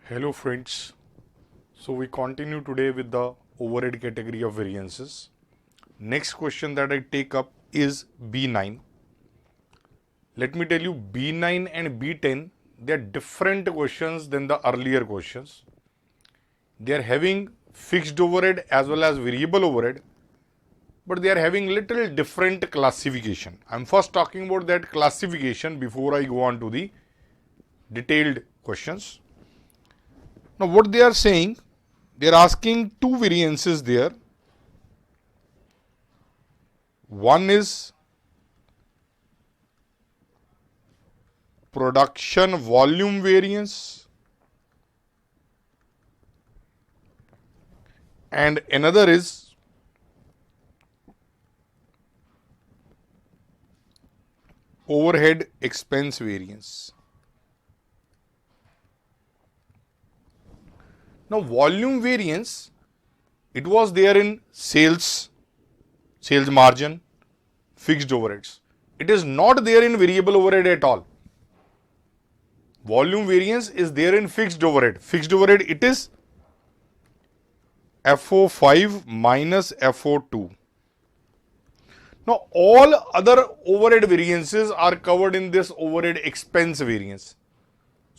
Hello friends. So we continue today with the overhead category of variances. Next question that I take up is B9. Let me tell you, B9 and B10, they are different questions than the earlier questions. They are having fixed overhead as well as variable overhead, but they are having little different classification. I'm first talking about that classification before I go on to the detailed questions. Now what they are saying, they are asking two variances there. One is production volume variance and another is overhead expense variance. Now volume variance, it was there in sales margin, fixed overheads. It is not there in variable overhead at all. Volume variance is there in fixed overhead. Fixed overhead, it is FO5 minus FO2. Now all other overhead variances are covered in this overhead expense variance.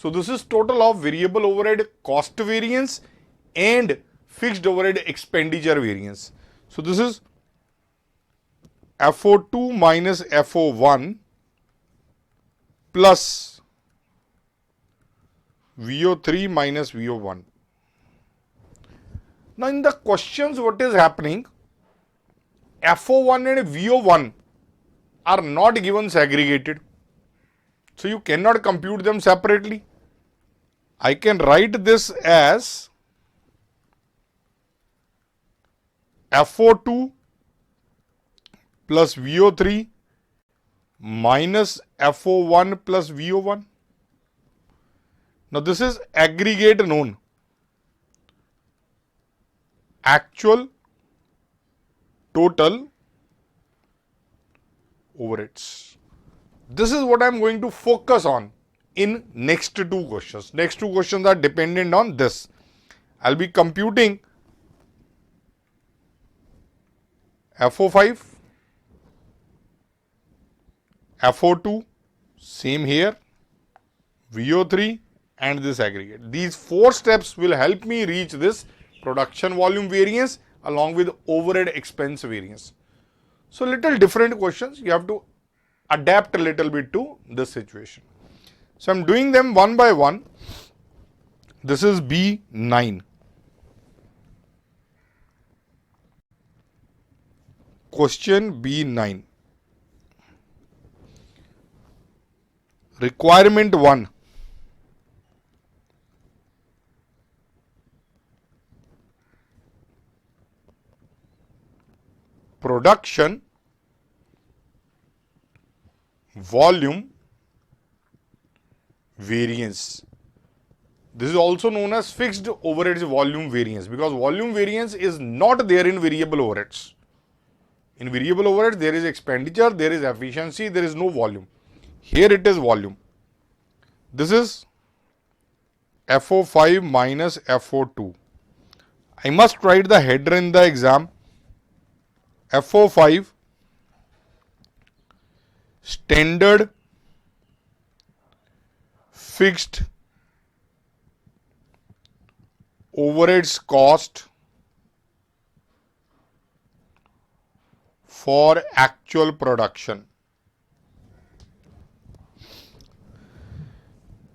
So this is total of variable overhead cost variance and fixed overhead expenditure variance. So this is FO2 minus FO1 plus VO3 minus VO1. Now in the questions what is happening, FO1 and VO1 are not given segregated. So you cannot compute them separately. I can write this as FO2 plus VO3 minus FO1 plus VO1. Now this is aggregate known. Actual total overheads. This is what I am going to focus on in next two questions. Next two questions are dependent on this. I will be computing FO5, FO2, same here, VO3 and this aggregate. These four steps will help me reach this production volume variance along with overhead expense variance. So little different questions, you have to adapt a little bit to this situation. So I'm doing them one by one. This is B9. Question B9. Requirement 1. Production volume variance. This is also known as fixed overheads volume variance because volume variance is not there in variable overheads. In variable overheads there is expenditure, there is efficiency, there is no volume. Here it is volume. This is FO5 minus FO2. I must write the header in the exam. FO5 standard fixed overheads cost for actual production.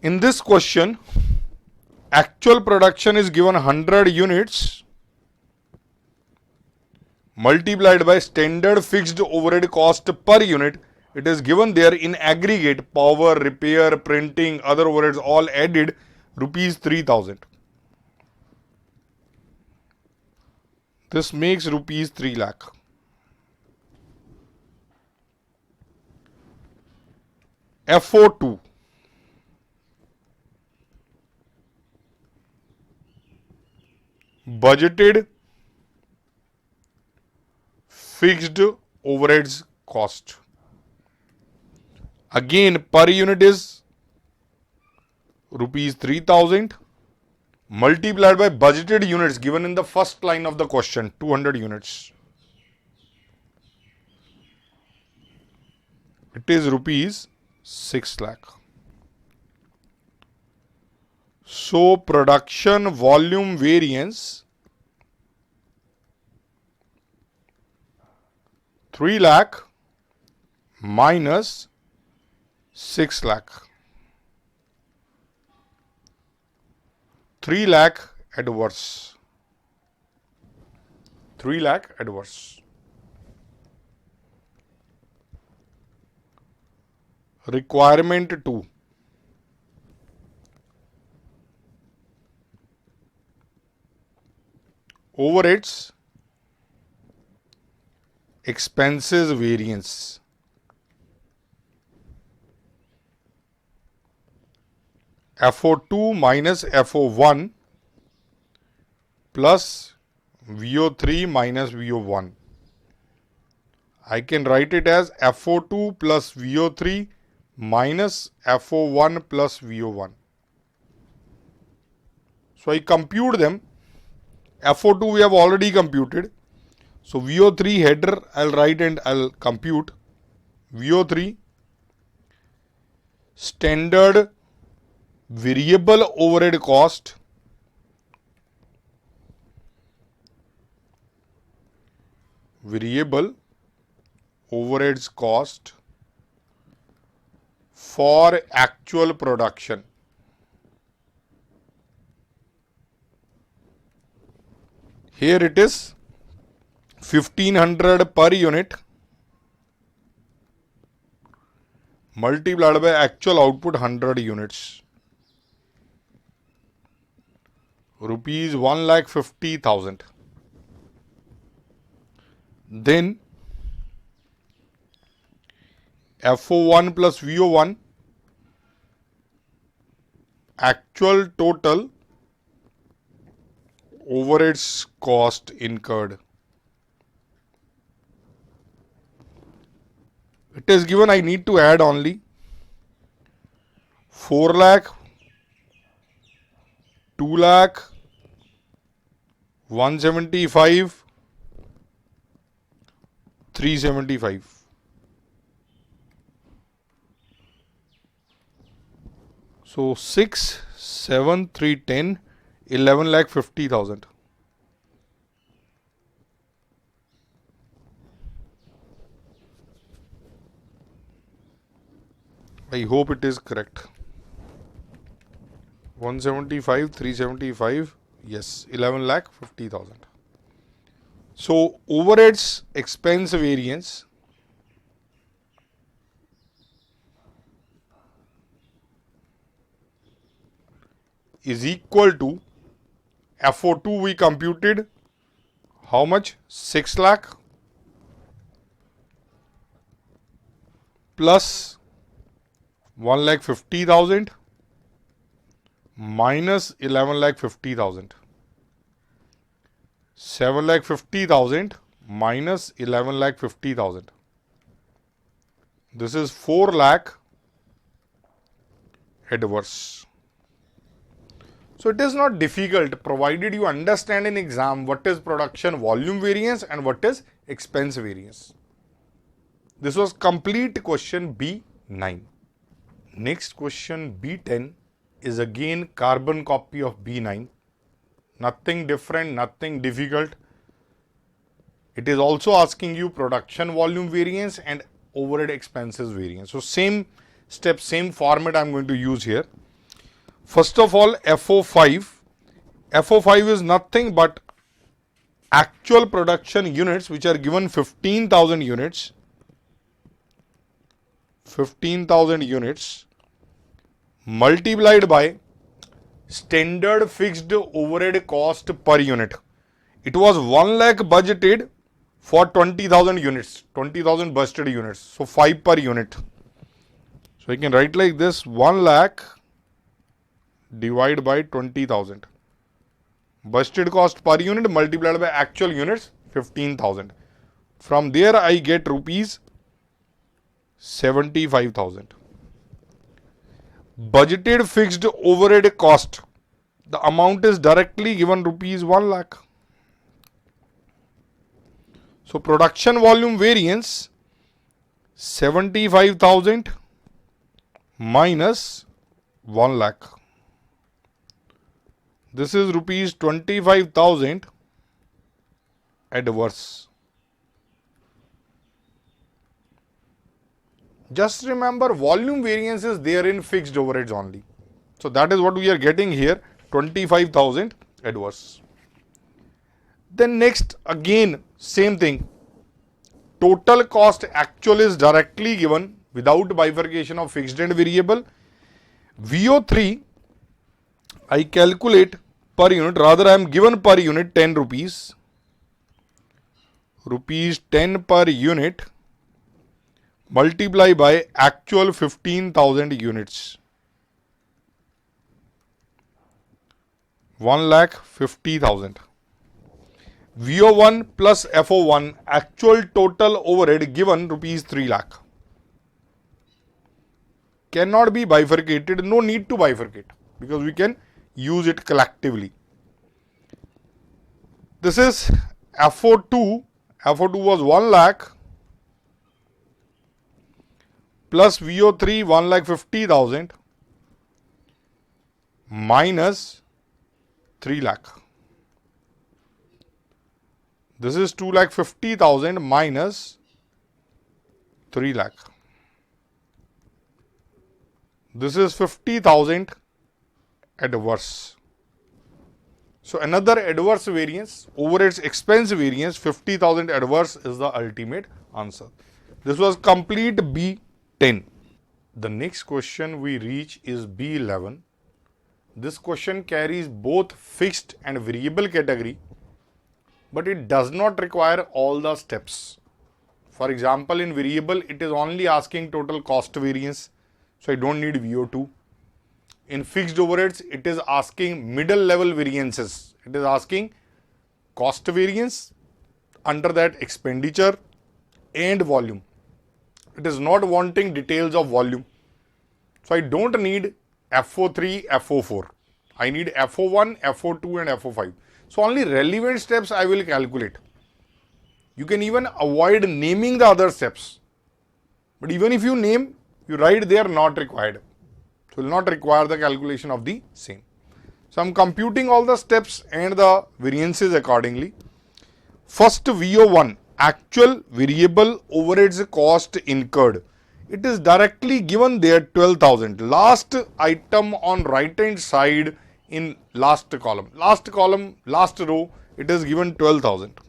In this question, actual production is given 100 units multiplied by standard fixed overhead cost per unit. It is given there in aggregate, power, repair, printing, other overheads all added, rupees 3000. This makes rupees 3 lakh. FO2. Budgeted fixed overheads cost. Again per unit is rupees 3000 multiplied by budgeted units given in the first line of the question, 200 units. It is rupees 6 lakh. So production volume variance 3 lakh minus 6 lakh. 3 lakh adverse. 3 lakh adverse. Requirement 2. Overheads, expenses variance. FO2 minus FO1 plus VO3 minus VO1. I can write it as FO2 plus VO3 minus FO1 plus VO1. So I compute them. FO2 we have already computed. So VO3 header I'll write and I'll compute. VO3 standard variable overhead cost overheads cost for actual production. Here it is 1500 per unit multiplied by actual output 100 units. Rupees 1,50,000. Then FO1 plus VO1 actual total overheads cost incurred. It is given I need to add only 4 lakh, 2 lakh, 175, 375. So 6, 7, 3, 10, 11,50,000. I hope it is correct. 175, 375, yes, 11,50,000. So overheads expense variance is equal to FO2 we computed how much? 6 lakh plus 1,50,000 minus 11,50,000. 7,50,000 minus 11,50,000. This is 4 lakh adverse. So it is not difficult provided you understand in exam what is production volume variance and what is expense variance. This was complete question B9. Next question B10 is again carbon copy of B9. Nothing different, nothing difficult. It is also asking you production volume variance and overhead expenses variance. So same step, same format I am going to use here. First of all, FO5. FO5 is nothing but actual production units which are given 15,000 units. 15,000 units multiplied by standard fixed overhead cost per unit. It was 1 lakh budgeted for 20,000 units, 20,000 busted units. So 5 per unit. So I can write like this: 1 lakh divided by 20,000. Busted cost per unit multiplied by actual units 15,000. From there I get rupees 75,000. Budgeted fixed overhead cost The amount is directly given rupees 1 lakh. So production volume variance 75,000 minus 1 lakh. This is rupees 25,000 adverse. Just remember, volume variance is there in fixed overheads only. So that is what we are getting here, 25,000 adverse. Then next, again same thing, total cost actual is directly given without bifurcation of fixed and variable. VO3 I calculate per unit, rather I am given per unit 10 rupees, rupees 10 per unit, multiply by actual 15,000 units, 1,50,000. VO1 plus FO1 actual total overhead given rupees 3 lakh. Cannot be bifurcated, no need to bifurcate because we can use it collectively. This is FO2, FO2 was 1 lakh plus VO3 1,50,000 minus 3 lakh. This is 2,50,000 minus 3 lakh. This is 50,000 adverse. So another adverse variance, overheads expense variance 50,000 adverse is the ultimate answer. This was complete B10. The next question we reach is B11. This question carries both fixed and variable category, but it does not require all the steps. For example, in variable, it is only asking total cost variance, so I don't need VO2. In fixed overheads, it is asking middle level variances. It is asking cost variance, under that expenditure and volume. It is not wanting details of volume. So I don't need FO3, FO4. I need FO1, FO2 and FO5. So only relevant steps I will calculate. You can even avoid naming the other steps. But even if you name, you write they are not required. So will not require the calculation of the same. So I am computing all the steps and the variances accordingly. First VO1, actual variable overheads cost incurred. It is directly given there 12,000. Last item on right hand side in last column, last row, it is given 12,000.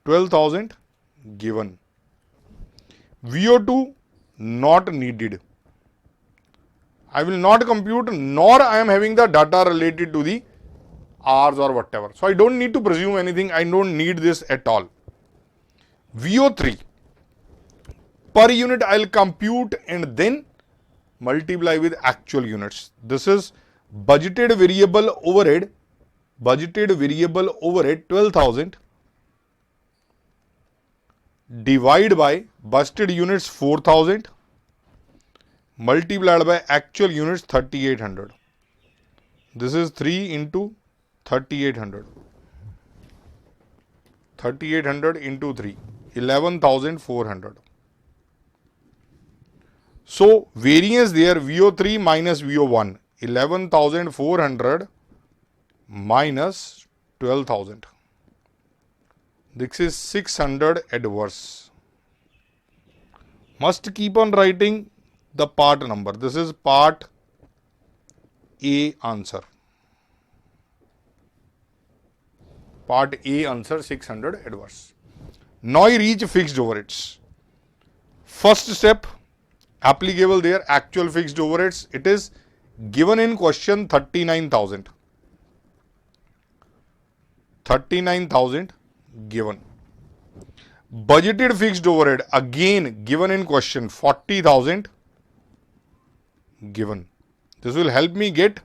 12,000 given. VO2 not needed. I will not compute, nor I am having the data related to the hours or whatever. So I don't need to presume anything. I don't need this at all. VO3 per unit I will compute and then multiply with actual units. This is budgeted variable overhead 12,000 divide by budgeted units 4,000 multiplied by actual units 3,800. This is 3 into 3,800. 3,800 into 3, 11,400. So variance there VO3 minus VO1, 11,400 minus 12,000. This is 600 adverse. Must keep on writing the part number. This is part A answer. Part A answer 600 adverse. Now I reach fixed overheads. First step applicable there, actual fixed overheads. It is given in question 39,000. 39,000 given. Budgeted fixed overhead again given in question 40,000 given. This will help me get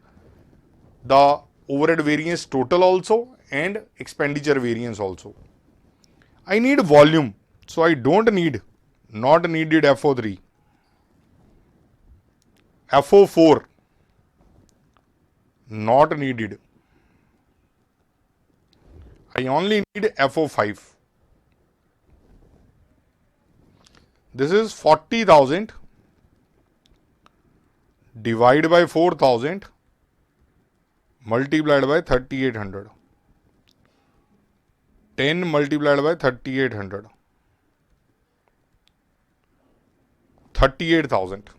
the overhead variance total also and expenditure variance also. I need volume, so I don't need, not needed FO3. FO4 not needed. I only need FO5. This is 40,000 divided by 4,000 multiplied by 3,800. 10 multiplied by 3,800. 38,000.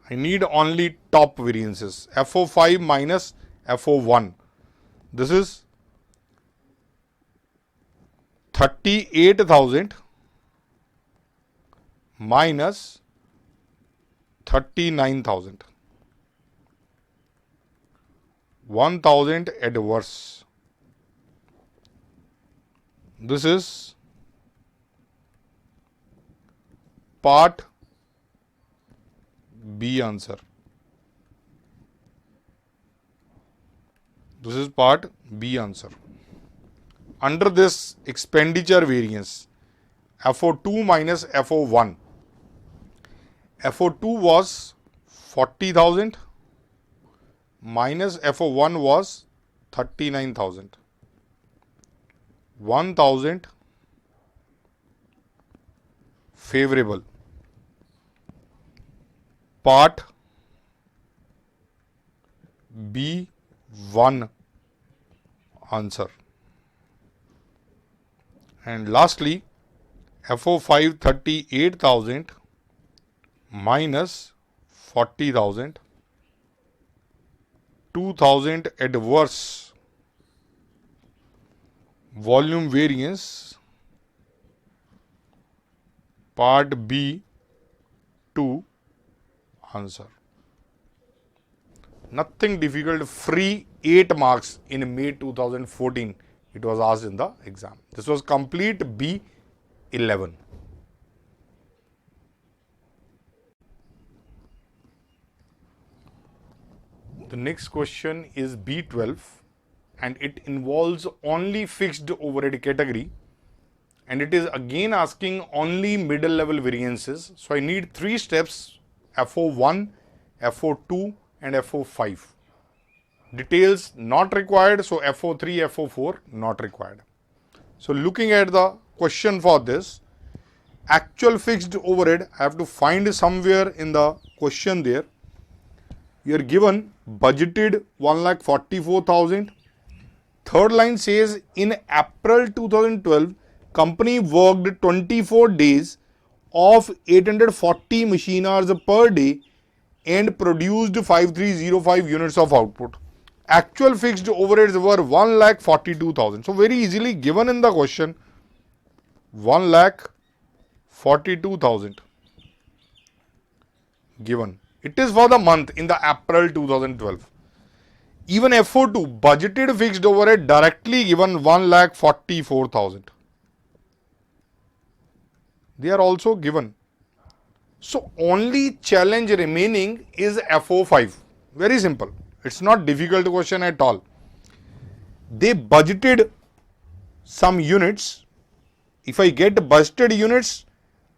I need only top variances. FO5 minus FO1. This is 38,000 minus 39,000. 1,000 adverse. This is part B answer. This is part B answer. Under this expenditure variance, FO2 minus FO1. FO2 was 40,000 minus FO1 was 39,000. 1,000 favorable. Part B1 answer. And lastly, FO5 38,000 minus 40,000. 2,000 adverse. Volume variance, part B 2 answer. Nothing difficult, free 8 marks in May 2014. It was asked in the exam. This was complete B11. The next question is B12 and it involves only fixed overhead category and it is again asking only middle level variances. So I need 3 steps: FO1, FO2 and FO5. Details not required, so FO3, FO4 not required. So looking at the question for this, actual fixed overhead, I have to find somewhere in the question there. You are given budgeted 1,44,000. Third line says in April 2012, company worked 24 days of 840 machine hours per day and produced 5305 units of output. Actual fixed overheads were 1,42,000. So very easily given in the question, 1,42,000 given. It is for the month in the April 2012. Even FO2 budgeted fixed overhead directly given 1,44,000. They are also given. So only challenge remaining is FO5. Very simple. It's not difficult question at all. They budgeted some units. If I get budgeted units,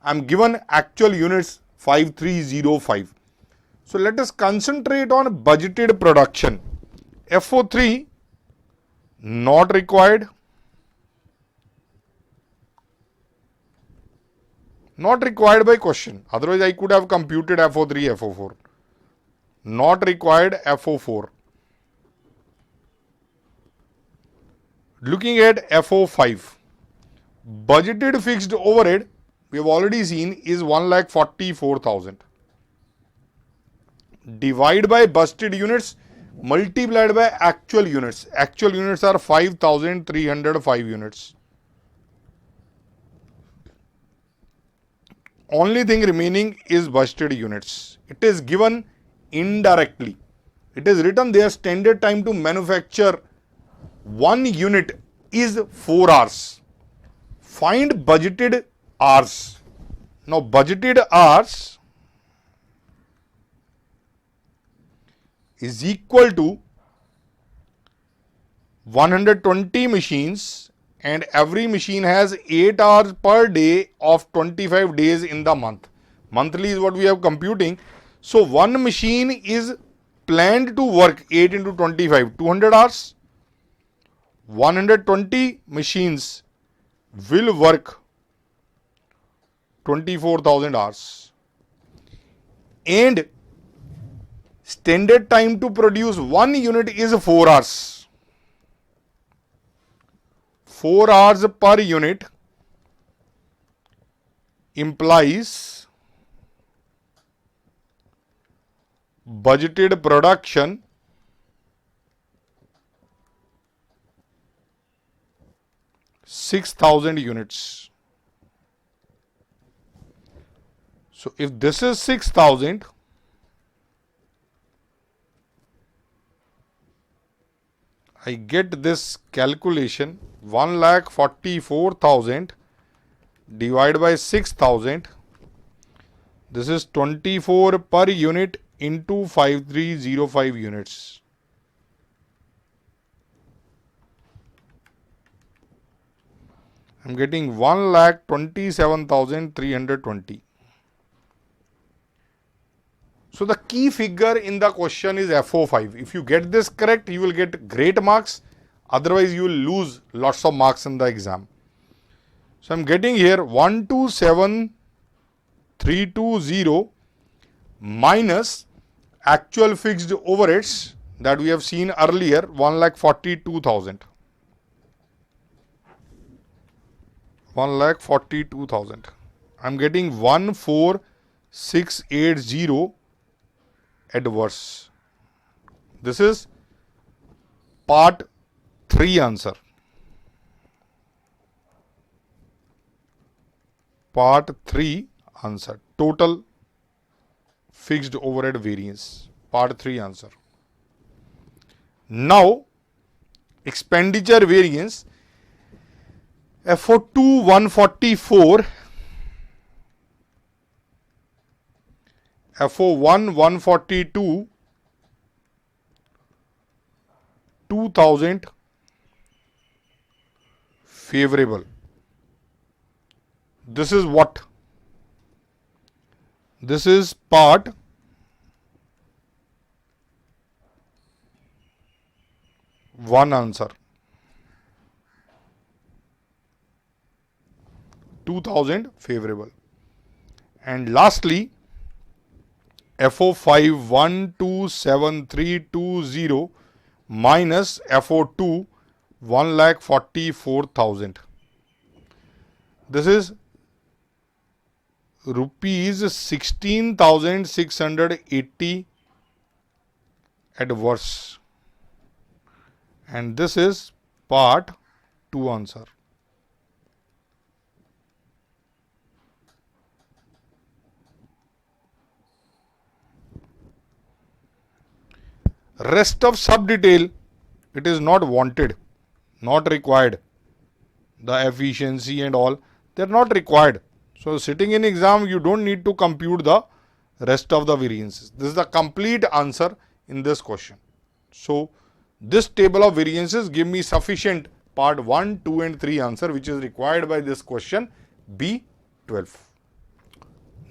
I am given actual units 5305. So let us concentrate on budgeted production. FO3 not required. Not required by question. Otherwise I could have computed FO3, FO4. Not required FO4. Looking at FO5. Budgeted fixed overhead, we have already seen, is 1,44,000. Divide by busted units, multiplied by actual units. Actual units are 5,305 units. Only thing remaining is busted units. It is given indirectly. It is written there, standard time to manufacture 1 unit is 4 hours. Find budgeted hours. Now budgeted hours is equal to 120 machines and every machine has 8 hours per day of 25 days in the month. Monthly is what we are computing. So one machine is planned to work 8 into 25, 200 hours. 120 machines will work 24,000 hours. And standard time to produce 1 unit is 4 hours. 4 hours per unit implies budgeted production (6,000 units). So if this is 6,000, I get this calculation 1,44,000 divided by 6,000. This is 24 per unit into 5305 units. I am getting 1,27,320. So the key figure in the question is FO5. If you get this correct, you will get great marks. Otherwise, you will lose lots of marks in the exam. So I am getting here 127,320 minus actual fixed overheads that we have seen earlier, 1,42,000. 1,42,000. I am getting 14,680 adverse. This is part 3 answer. Part 3 answer. Total fixed overhead variance. Part 3 answer. Now, expenditure variance. FO2 144, FO1 142, 2,000 favorable. This is what? This is part 1 answer. 2,000 favorable. And lastly, FO5 127,320 minus FO2 1,44,000. This is rupees 16,680 adverse. And this is part 2 answer. Rest of sub detail, it is not wanted, not required. The efficiency and all, they are not required. So sitting in exam, you don't need to compute the rest of the variances. This is the complete answer in this question. So this table of variances give me sufficient part 1, 2 and 3 answer which is required by this question B12.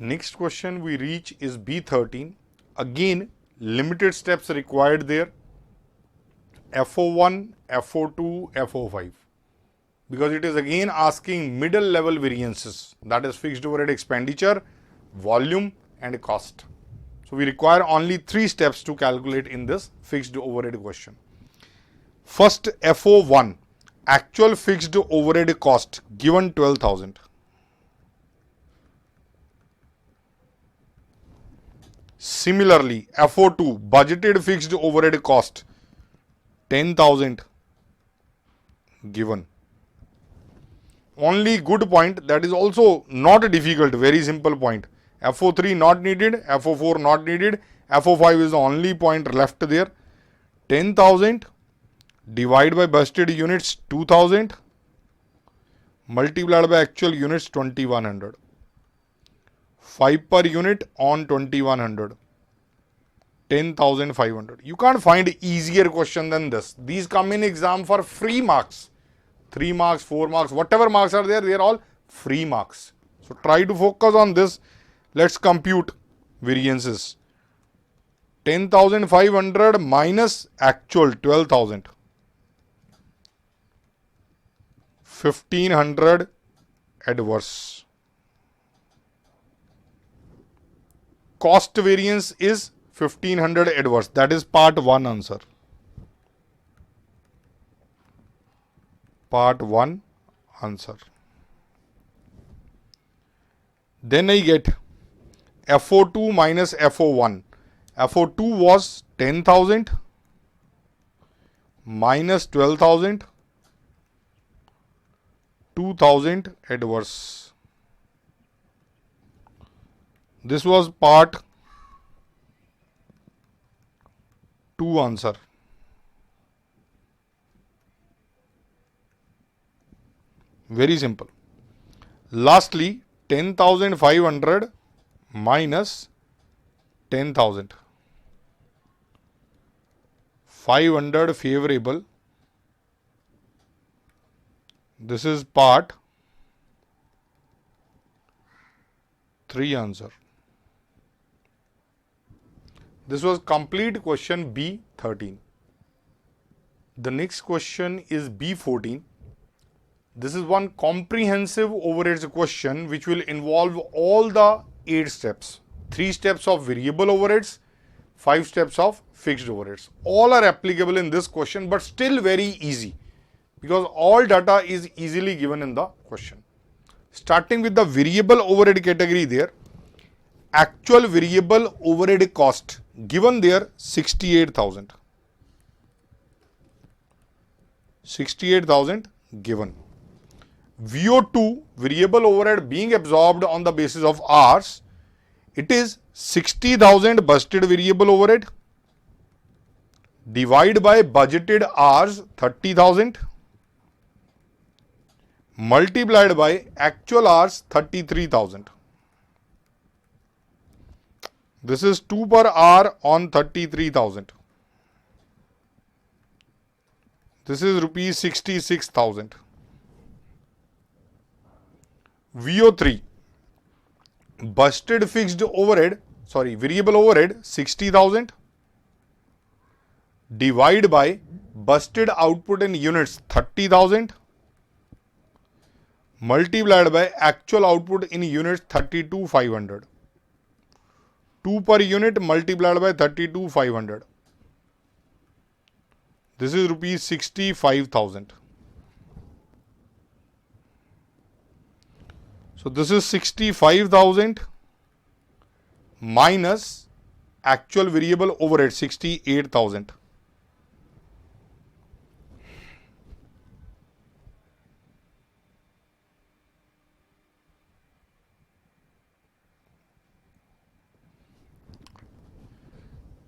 Next question we reach is B13. Again, limited steps required there. FO1, FO2, FO5. Because it is again asking middle level variances, that is fixed overhead expenditure, volume and cost. So we require only 3 steps to calculate in this fixed overhead question. First, FO1, actual fixed overhead cost given 12,000. Similarly, FO2, budgeted fixed overhead cost 10,000 given. Only good point, that is also not difficult, very simple point. FO3 not needed, FO4 not needed, FO5 is the only point left there. 10,000 divided by budgeted units 2,000 multiplied by actual units 2,100. 5 per unit on 2,100. 10,500. You can't find easier question than this. These come in exam for free marks. 3 marks, 4 marks, whatever marks are there, they are all free marks. So try to focus on this. Let's compute variances. 10,500 minus actual 12,000. 1,500 adverse. Cost variance is 1,500 adverse. That is part 1 answer. Part 1 answer. Then I get FO2 minus FO1. FO2 was 10,000 minus 12,000, 2,000 adverse. This was part 2 answer. Very simple. Lastly, 10,500 minus 10,000. 500 favorable. This is part 3 answer. This was complete question B13. The next question is B14. This is one comprehensive overheads question which will involve all the 8 steps. 3 steps of variable overheads, 5 steps of fixed overheads. All are applicable in this question, but still very easy because all data is easily given in the question. Starting with the variable overhead category there, actual variable overhead cost given there 68,000. 68,000 given. VO2 variable overhead being absorbed on the basis of hours, it is 60,000 busted variable overhead divide by budgeted hours 30,000 multiplied by actual hours 33,000. This is 2 per hour on 33,000. This is rupees 66,000. VO3 busted fixed overhead, variable overhead 60,000 divide by busted output in units 30,000 multiplied by actual output in units 32,500. 2 per unit multiplied by 32,500. This is rupees 65,000. So this is 65,000 minus actual variable overhead 68,000.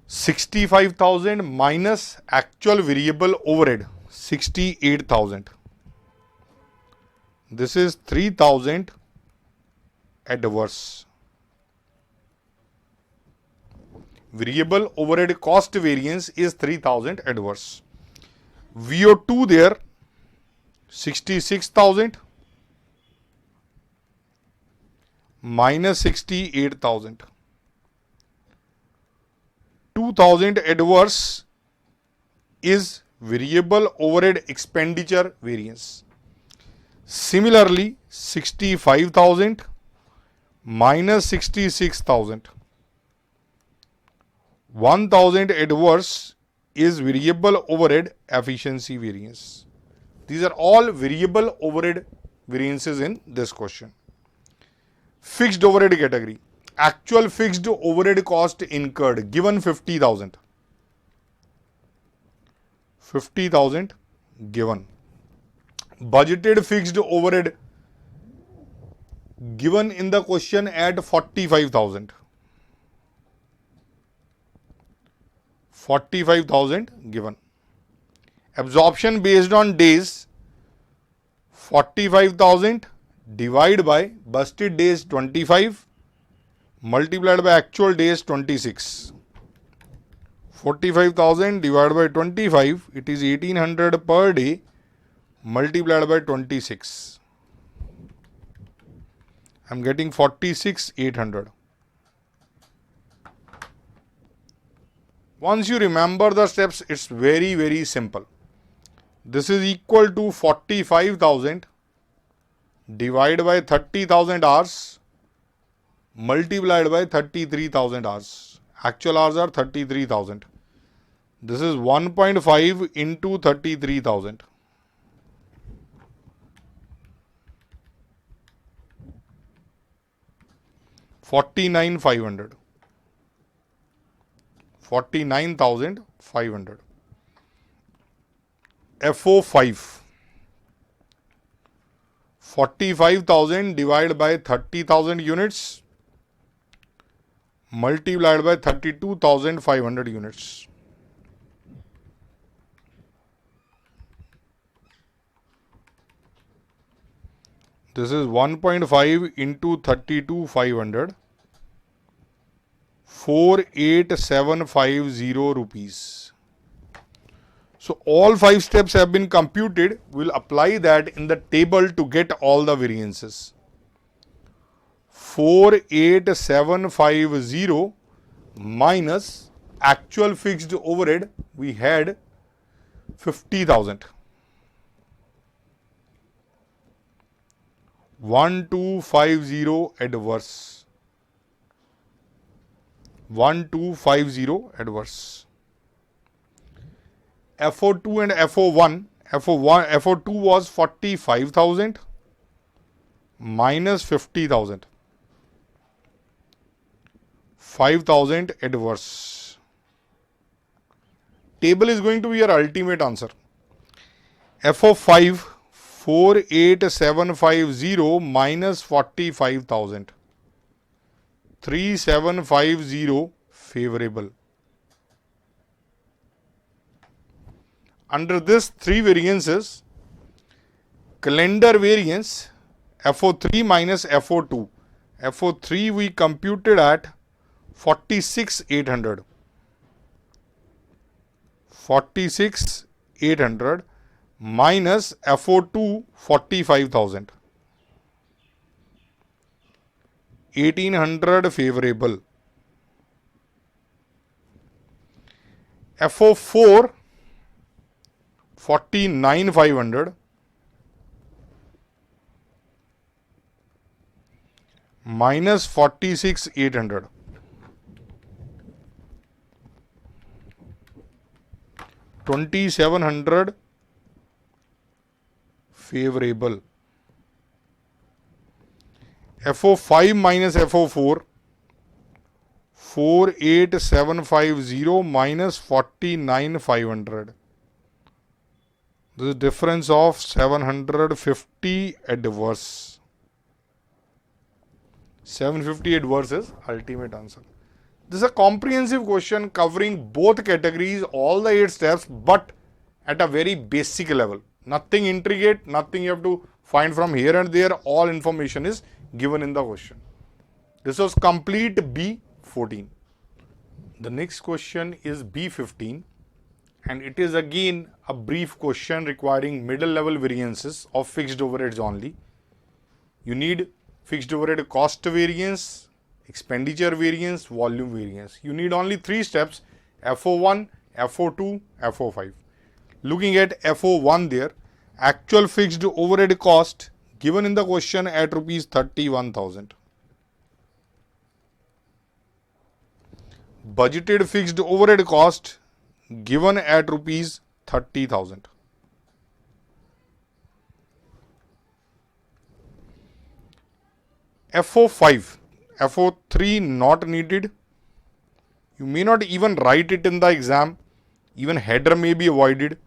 $65,000 minus actual variable overhead 68,000. This is 3,000 adverse. Variable overhead cost variance is 3,000 adverse. VO2 there 66,000 minus 68,000. 2,000 adverse is variable overhead expenditure variance. Similarly, 65,000 minus 66,000. 1,000 adverse is variable overhead efficiency variance. These are all variable overhead variances in this question. Fixed overhead category. Actual fixed overhead cost incurred given 50,000. 50,000 given. Budgeted fixed overhead given in the question at 45,000. 45,000 given. Absorption based on days 45,000 divided by busted days 25 multiplied by actual days 26. 45,000 divided by 25, it is 1,800 per day multiplied by 26. I am getting 46,800. Once you remember the steps, it's very, very simple. This is equal to 45,000 divided by 30,000 hours multiplied by 33,000 hours. Actual hours are 33,000. This is 1.5 into 33,000. 49,500. 49,500. FO5. 45,000 divided by 30,000 units multiplied by 32,500 units. This is 1.5 into 32,500. 48750 rupees. So all 5 steps have been computed. We'll apply that in the table to get all the variances. 48750 minus actual fixed overhead, we had 50,000. 1250 adverse. 1250 adverse. FO2 and FO1. FO2 was 45,000 minus 50,000. 5,000 adverse. Table is going to be your ultimate answer. FO5 48750 minus 45,000. 3750 favorable. Under this 3 variances, calendar variance FO3 minus FO2. FO3 we computed at 46,800. 46,800 minus FO2 45,000. 1,800 favorable. FO4 49,500 minus 46,800. 2,700 favorable. FO5 minus FO4 48750 minus 49,500. This is difference of 750 adverse. 750 adverse is ultimate answer. This is a comprehensive question covering both categories, all the 8 steps, but at a very basic level. Nothing intricate, nothing you have to find from here and there. All information is given in the question. This was complete B14. The next question is B15, and it is again a brief question requiring middle level variances of fixed overheads only. You need fixed overhead cost variance, expenditure variance, volume variance. You need only 3 steps: FO1, FO2, FO5. Looking at FO1 there, actual fixed overhead cost given in the question at rupees 31,000. Budgeted fixed overhead cost given at rupees 30,000. FO5, FO3 not needed. You may not even write it in the exam. Even header may be avoided.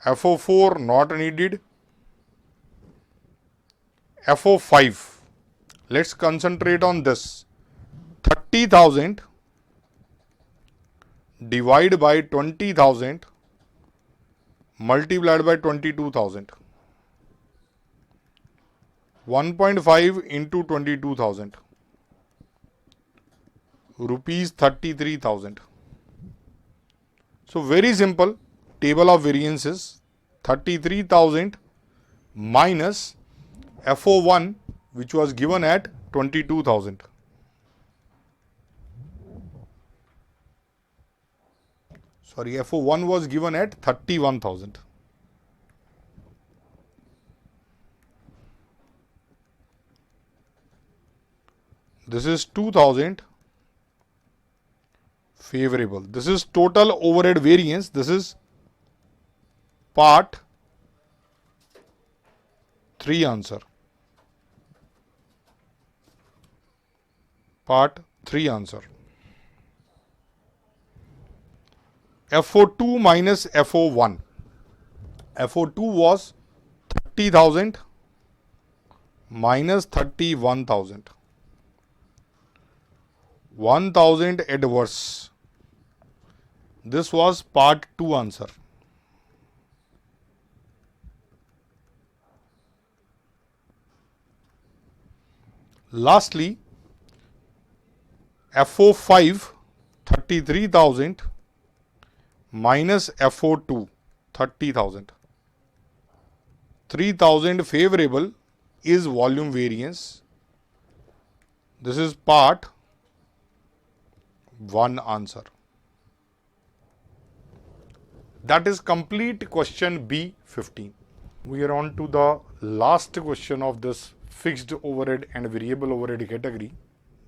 FO4 not needed. FO5, let's concentrate on this. 30,000 divided by 20,000 multiplied by 22,000. 1.5 into 22,000. Rupees 33,000. So very simple. Table of variances. 33,000 minus FO1, which was given at 22,000. sorry, FO1 was given at 31,000. This is 2,000 favorable. This is total overhead variance. This is part 3 answer. Part 3 answer. FO2 minus FO1. FO2 was 30,000 minus 31,000. 1,000 adverse. This was part 2 answer. Lastly, FO5 33,000 minus FO2 30,000. 3,000 favorable is volume variance. This is part 1 answer. That is complete question B15. We are on to the last question of this fixed overhead and variable overhead category.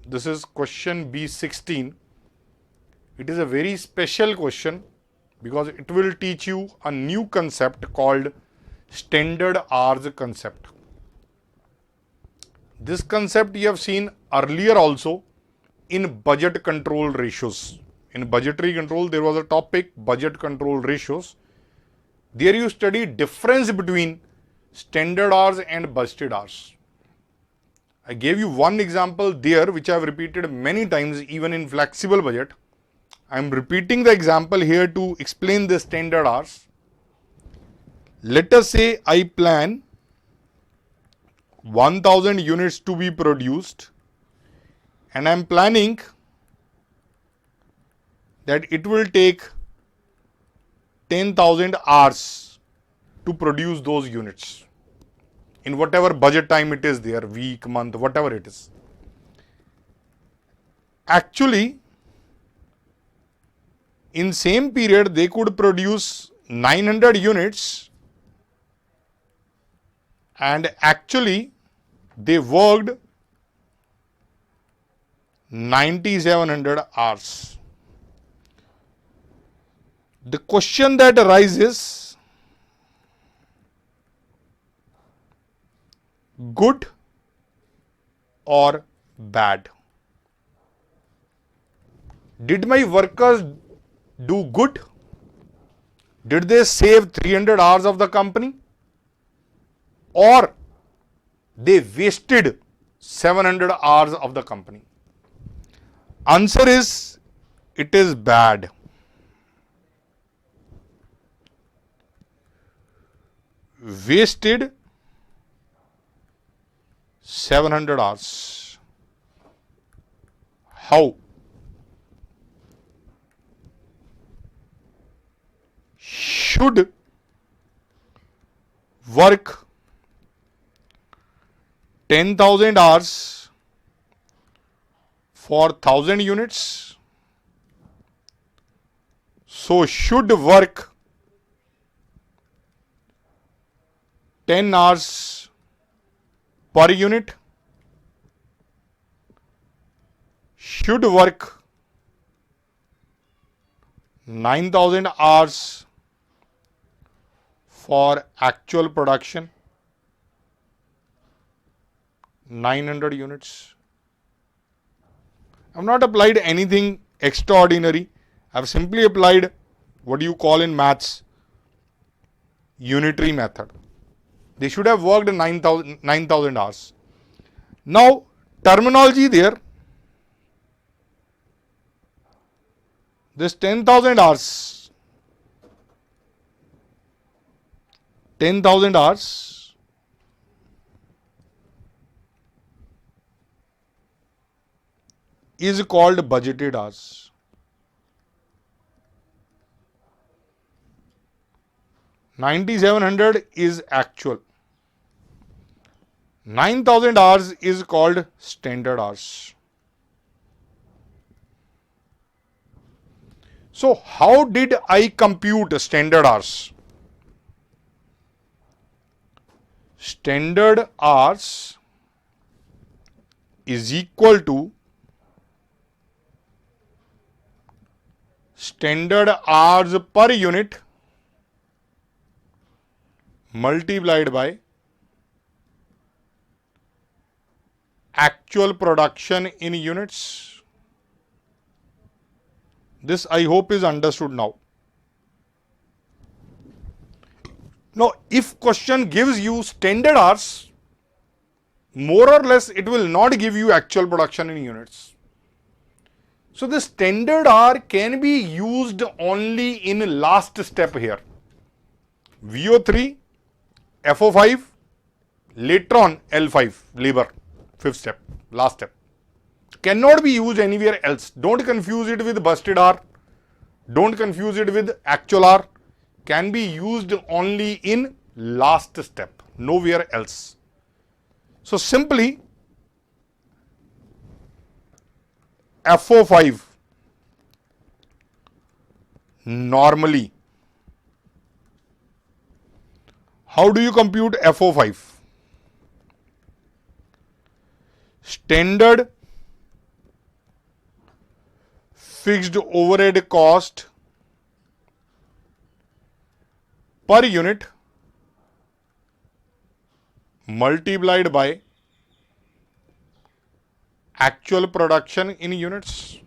This is question B16. It is a very special question because it will teach you a new concept called standard hours concept. This concept you have seen earlier also in budget control ratios. In budgetary control, there was a topic budget control ratios. There you study difference between standard hours and budgeted hours. I gave you one example there which I have repeated many times even in flexible budget. I am repeating the example here to explain the standard hours. Let us say I plan 1000 units to be produced and I am planning that it will take 10,000 hours to produce those units in whatever budget time it is there, week, month, whatever it is. Actually, in same period they could produce 900 units and actually they worked 9,700 hours. The question that arises, good or bad? Did my workers do good? Did they save 300 hours of the company? Or they wasted 700 hours of the company? Answer is, it is bad. Wasted 700 hours. How? Should work 10,000 hours for 1,000 units. So should work 10 hours per unit. Should work 9,000 hours for actual production, 900 units. I have not applied anything extraordinary. I have simply applied what you call in maths unitary method. They should have worked 9,000 hours. Now, terminology there. This 10,000 hours. 10,000 hours is called budgeted hours. 9,700 is actual. 9,000 hours is called standard hours. So how did I compute standard hours? Standard hours is equal to standard hours per unit multiplied by actual production in units. This I hope is understood now. Now, if question gives you standard hours, more or less it will not give you actual production in units. So, the standard hour can be used only in last step here. VO3, FO5, later on L5, labor, fifth step, last step. Cannot be used anywhere else. Don't confuse it with busted hour. Don't confuse it with actual hour. Can be used only in last step, nowhere else. So simply FO5 normally. How do you compute FO5? Standard fixed overhead cost per unit multiplied by actual production in units.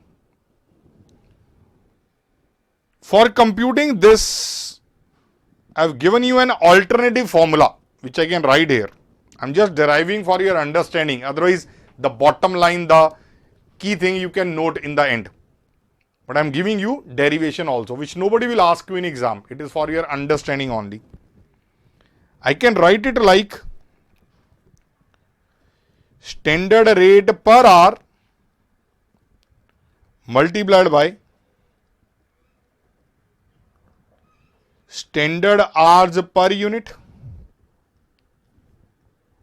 For computing this, I have given you an alternative formula which I can write here. I am just deriving for your understanding. Otherwise, the bottom line, the key thing you can note in the end. But I am giving you derivation also, which nobody will ask you in exam. It is for your understanding only. I can write it like standard rate per hour multiplied by standard hours per unit.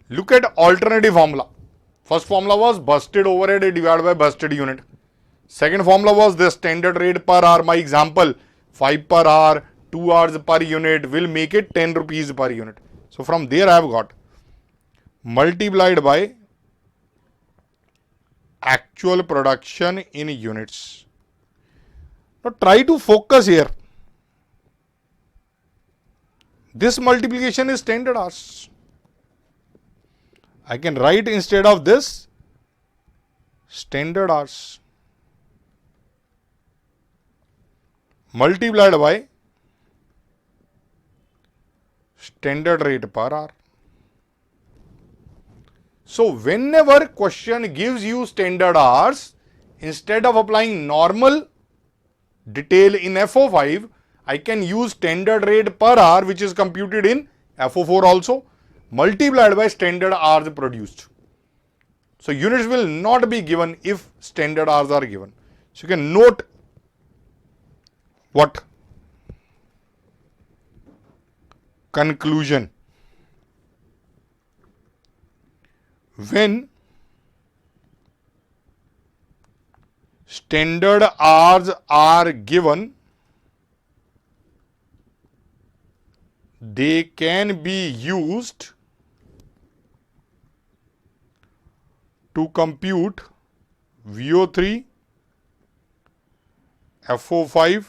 Look at alternative formula. First formula was busted overhead divided by busted unit. Second formula was the standard rate per hour. My example, 5 per hour, 2 hours per unit will make it 10 rupees per unit. So from there I have got multiplied by actual production in units. Now try to focus here. This multiplication is standard hours. I can write instead of this standard hours multiplied by standard rate per hour. So whenever question gives you standard hours, instead of applying normal detail in FO5, I can use standard rate per hour, which is computed in FO4 also, multiplied by standard hours produced. So units will not be given if standard hours are given. So you can note what? Conclusion. When standard hours are given, they can be used to compute VO3, FO5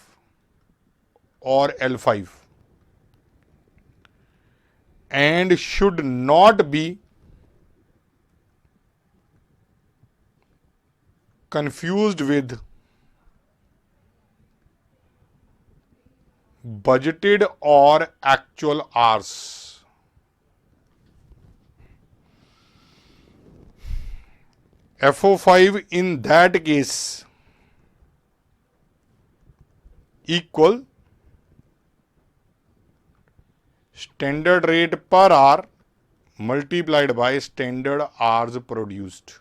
or L5 and should not be confused with budgeted or actual hours. FO5 in that case equal standard rate per hour multiplied by standard hours produced.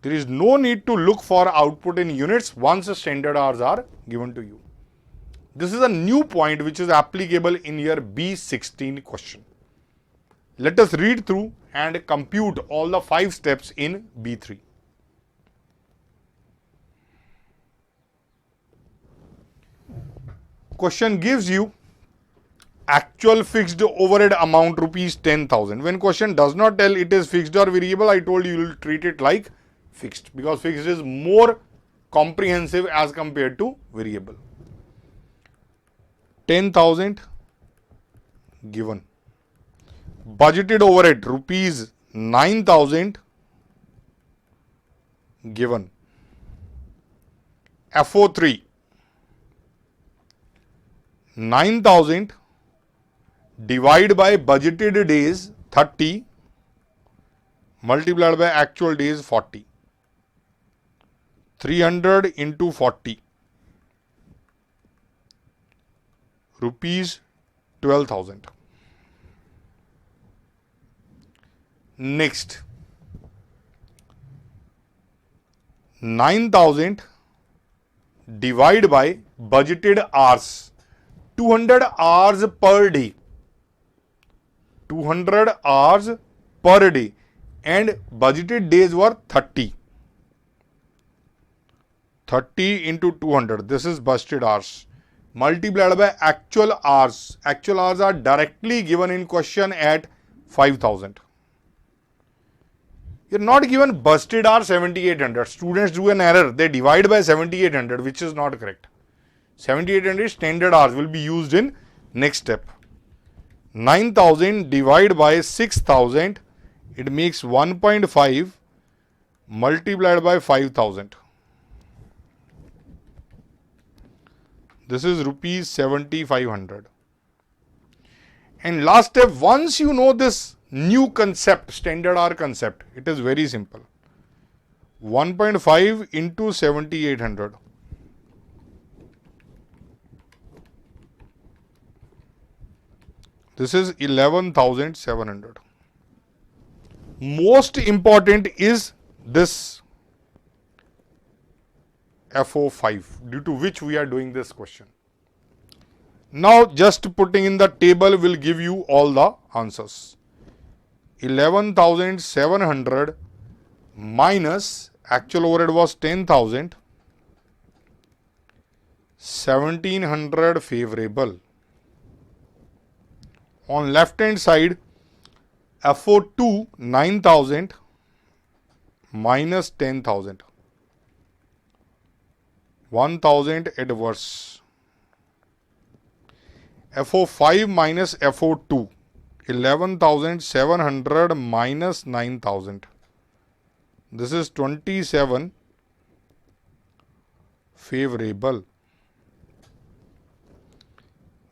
There is no need to look for output in units once the standard hours are given to you. This is a new point which is applicable in your B16 question. Let us read through and compute all the 5 steps in B3. question gives you actual fixed overhead amount rupees 10,000. When question does not tell it is fixed or variable, I told you will treat it like fixed, because fixed is more comprehensive as compared to variable. 10,000 given. Budgeted overhead rupees 9,000 given. FO3 9,000 divide by budgeted days 30 multiplied by actual days 40. 300 into 40 rupees 12,000. Next, 9,000 divide by budgeted hours, 200 hours per day, 200 hours per day, and budgeted days were 30. 30 into 200, this is budgeted hours, multiplied by actual hours. Actual hours are directly given in question at 5,000. You're not given busted hour 7,800. Students do an error. They divide by 7,800, which is not correct. 7,800 standard hours will be used in next step. 9,000 divide by 6,000. It makes 1.5 multiplied by 5,000. This is rupees 7,500. And last step, once you know this new concept, standard hour concept, it is very simple. 1.5 into 7,800. This is 11,700. Most important is this FO5, due to which we are doing this question. Now just putting in the table will give you all the answers. 11,700 minus actual overhead was 10,000, 1,700 favorable. On left hand side, FO2 9,000 minus 10,000, 1,000 adverse. FO5 minus FO2, 11,700 minus 9,000. This is 27 favorable.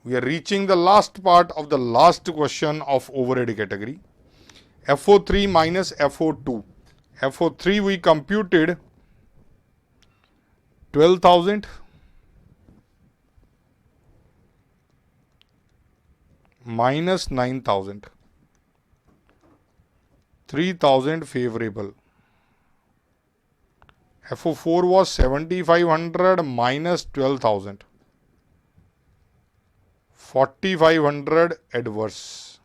We are reaching the last part of the last question of overhead category. FO3 minus FO2. FO3 we computed 12,000 minus 9,000, 3,000 favorable. FO4 was 7,500 minus 12,000, 4,500 adverse.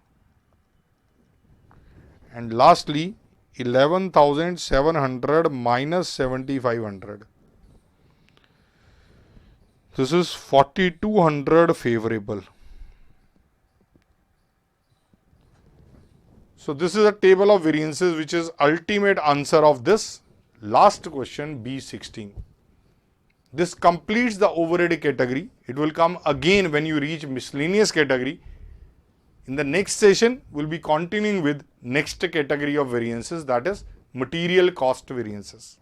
And lastly, 11,700 minus 7,500. This is 4,200 favorable. So this is a table of variances which is ultimate answer of this last question B16. This completes the overhead category. It will come again when you reach miscellaneous category. In the next session, we'll be continuing with next category of variances, that is material cost variances.